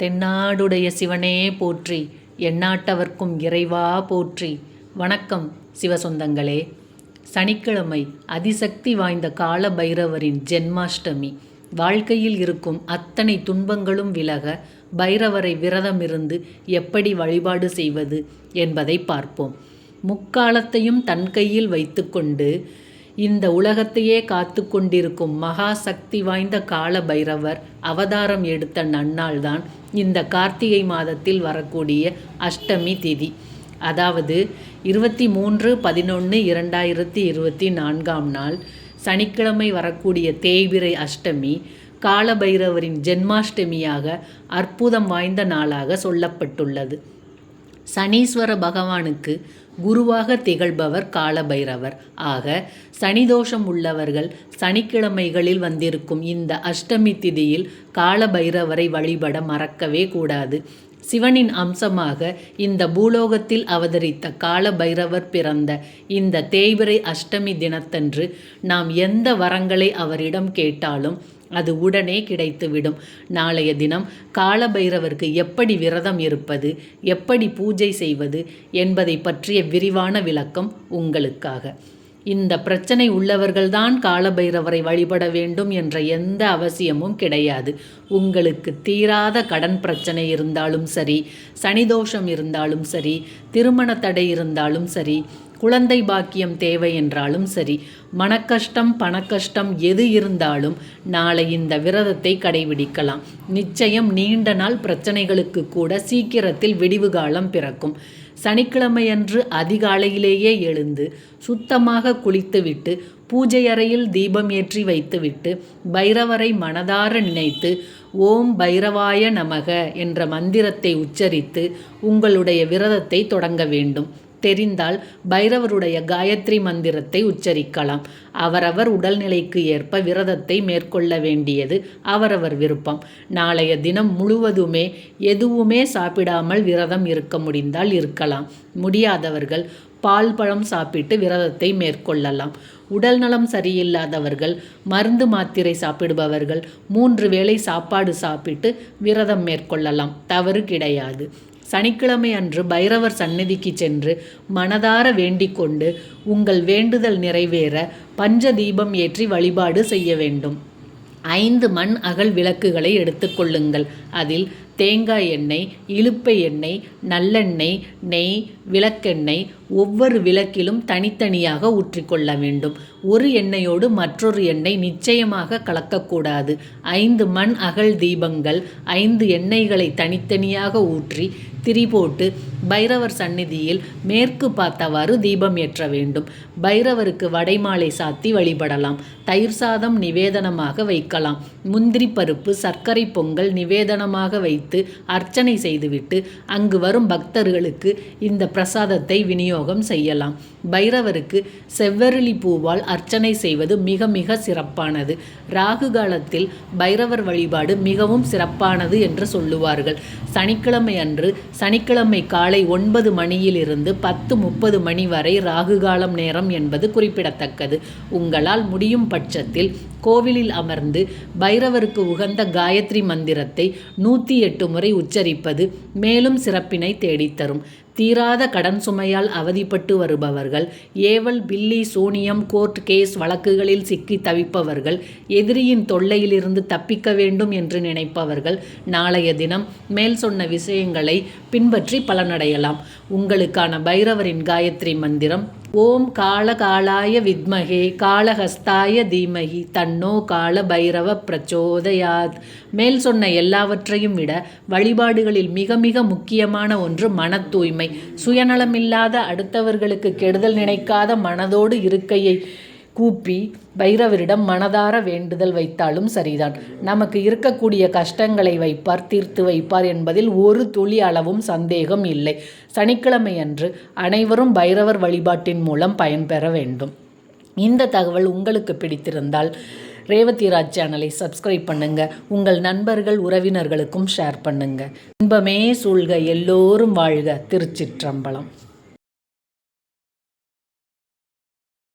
தென்னாடுடைய சிவனே போற்றி, எந்நாட்டவர்க்கும் இறைவா போற்றி. வணக்கம் சிவசொந்தங்களே. சனிக்கிழமை அதிசக்தி வாய்ந்த கால பைரவரின் ஜென்மாஷ்டமி. வாழ்க்கையில் இருக்கும் அத்தனை துன்பங்களும் விலக பைரவரை விரதமிருந்து எப்படி வழிபாடு செய்வது என்பதை பார்ப்போம். முக்காலத்தையும் தன் கையில் வைத்துக்கொண்டு இந்த உலகத்தையே காத்து கொண்டிருக்கும் மகா சக்தி வாய்ந்த கால பைரவர் அவதாரம் எடுத்த நன்னாள்தான் இந்த கார்த்திகை மாதத்தில் வரக்கூடிய அஷ்டமி திதி. அதாவது 23/11/2024 நாள் சனிக்கிழமை வரக்கூடிய தேய்பிறை அஷ்டமி கால பைரவரின் ஜென்மாஷ்டமியாக அற்புதம் வாய்ந்த நாளாக சொல்லப்பட்டுள்ளது. சனீஸ்வர பகவானுக்கு குருவாக திகழ்பவர் காலபைரவர். ஆக சனிதோஷம் உள்ளவர்கள் சனிக்கிழமைகளில் வந்திருக்கும் இந்த அஷ்டமி திதியில் காலபைரவரை வழிபட மறக்கவே கூடாது. சிவனின் அம்சமாக இந்த பூலோகத்தில் அவதரித்த காலபைரவர் பிறந்த இந்த தேய்பிறை அஷ்டமி தினத்தன்று நாம் எந்த வரங்களை அவரிடம் கேட்டாலும் அது உடனே கிடைத்துவிடும். நாளைய தினம் காலபைரவருக்கு எப்படி விரதம் இருப்பது, எப்படி பூஜை செய்வது என்பதை பற்றிய விரிவான விளக்கம் உங்களுக்காக. இந்த பிரச்சனை உள்ளவர்கள்தான் காலபைரவரை வழிபட வேண்டும் என்ற எந்த அவசியமும் கிடையாது. உங்களுக்கு தீராத கடன் பிரச்சனை இருந்தாலும் சரி, சனிதோஷம் இருந்தாலும் சரி, திருமண தடை இருந்தாலும் சரி, குழந்தை பாக்கியம் தேவை என்றாலும் சரி, மனக்கஷ்டம் பணக்கஷ்டம் எது இருந்தாலும் நாளை இந்த விரதத்தை கடைபிடிக்கலாம். நிச்சயம் நீண்ட நாள் பிரச்சனைகளுக்கு கூட சீக்கிரத்தில் விடிவு காலம் பிறக்கும். சனிக்கிழமையன்று அதிகாலையிலேயே எழுந்து சுத்தமாக குளித்துவிட்டு பூஜை அறையில் தீபம் ஏற்றி வைத்துவிட்டு பைரவரை மனதார நினைத்து ஓம் பைரவாய நமக என்ற மந்திரத்தை உச்சரித்து உங்களுடைய விரதத்தை தொடங்க வேண்டும். தெரிந்தால் பைரவருடைய காயத்ரி மந்திரத்தை உச்சரிக்கலாம். அவரவர் உடல்நிலைக்கு ஏற்ப விரதத்தை மேற்கொள்ள வேண்டியது அவரவர் விருப்பம். நாளைய தினம் முழுவதுமே எதுவுமே சாப்பிடாமல் விரதம் இருக்க முடிந்தால் இருக்கலாம். முடியாதவர்கள் பால் பழம் சாப்பிட்டு விரதத்தை மேற்கொள்ளலாம். உடல் நலம் சரியில்லாதவர்கள், மருந்து மாத்திரை சாப்பிடுபவர்கள் 3 வேளை சாப்பாடு சாப்பிட்டு விரதம் மேற்கொள்ளலாம். தவறு கிடையாது. சனிக்கிழமை அன்று பைரவர் சந்நிதிக்கு சென்று மனதார வேண்டிக் கொண்டு உங்கள் வேண்டுதல் நிறைவேற பஞ்ச தீபம் ஏற்றி வழிபாடு செய்ய வேண்டும். 5 மண் அகல் விளக்குகளை எடுத்துக்கொள்ளுங்கள். அதில் தேங்காய் எண்ணெய், இலுப்பை எண்ணெய், நல்லெண்ணெய், நெய், விளக்கெண்ணெய் ஒவ்வொரு விளக்கிலும் தனித்தனியாக ஊற்றிக்கொள்ள வேண்டும். ஒரு எண்ணெயோடு மற்றொரு எண்ணெய் நிச்சயமாக கலக்கக்கூடாது. 5 மண் அகல் தீபங்கள் 5 எண்ணெய்களை தனித்தனியாக ஊற்றி திரி போட்டு பைரவர் சந்நிதியில் மேற்கு பார்த்தவாறு தீபம் ஏற்ற வேண்டும். பைரவருக்கு வடைமாலை சாத்தி வழிபடலாம். தயிர் சாதம் நிவேதனமாக வைக்கலாம். முந்திரி பருப்பு, சர்க்கரை பொங்கல் நிவேதனமாக வைத்து அர்ச்சனை செய்துவிட்டு அங்கு வரும் பக்தர்களுக்கு இந்த பிரசாதத்தை விநியோகம் செய்யலாம். பைரவருக்கு செவ்வரளி பூவால் அர்ச்சனை செய்வது மிக மிக சிறப்பானது. ராகு காலத்தில் பைரவர் வழிபாடு மிகவும் சிறப்பானது என்று சொல்லுவார்கள். சனிக்கிழமை அன்று சனிக்கிழமை காலை 9 மணியிலிருந்து 10:30 மணி வரை ராகு காலம் நேரம் என்பது குறிப்பிடத்தக்கது. உங்களால் முடியும் பட்சத்தில் கோவிலில் அமர்ந்து பைரவருக்கு உகந்த காயத்ரி மந்திரத்தை 108 முறை உச்சரிப்பது மேலும் சிறப்பினை தேடித்தரும். தீராத கடன் சுமையால் அவதிப்பட்டு வருபவர்கள், ஏவல் பில்லி சூனியம் கோர்ட் கேஸ் வழக்குகளில் சிக்கி தவிப்பவர்கள், எதிரியின் தொல்லையிலிருந்து தப்பிக்க வேண்டும் என்று நினைப்பவர்கள் நாளைய தினம் மேல் சொன்ன விஷயங்களை பின்பற்றி பலனடையலாம். உங்களுக்கான பைரவரின் காயத்ரி மந்திரம் ஓம் கால காலாய வித்மகே காலஹஸ்தாய தீமகி தன்னோ கால பைரவ பிரச்சோதயாத். மேல் சொன்ன எல்லாவற்றையும் விட வழிபாடுகளில் மிக மிக முக்கியமான ஒன்று மன தூய்மை. சுயநலமில்லாத, அடுத்தவர்களுக்கு கெடுதல் நினைக்காத மனதோடு இருக்கையை கூப்பி பைரவரிடம் மனதார வேண்டுதல் வைத்தாலும் சரிதான். நமக்கு இருக்கக்கூடிய கஷ்டங்களை வைப்பார், தீர்த்து வைப்பார் என்பதில் ஒரு துளி அளவும் சந்தேகம் இல்லை. சனிக்கிழமை அன்று அனைவரும் பைரவர் வழிபாட்டின் மூலம் பயன்பெற வேண்டும். இந்த தகவல் உங்களுக்கு பிடித்திருந்தால் ரேவதிராஜ் சேனலை சப்ஸ்கிரைப் பண்ணுங்க. உங்கள் நண்பர்கள் உறவினர்களுக்கும் ஷேர் பண்ணுங்க. இன்பமே சூழ்க, எல்லோரும் வாழ்க. திருச்சிற்றம்பலம்.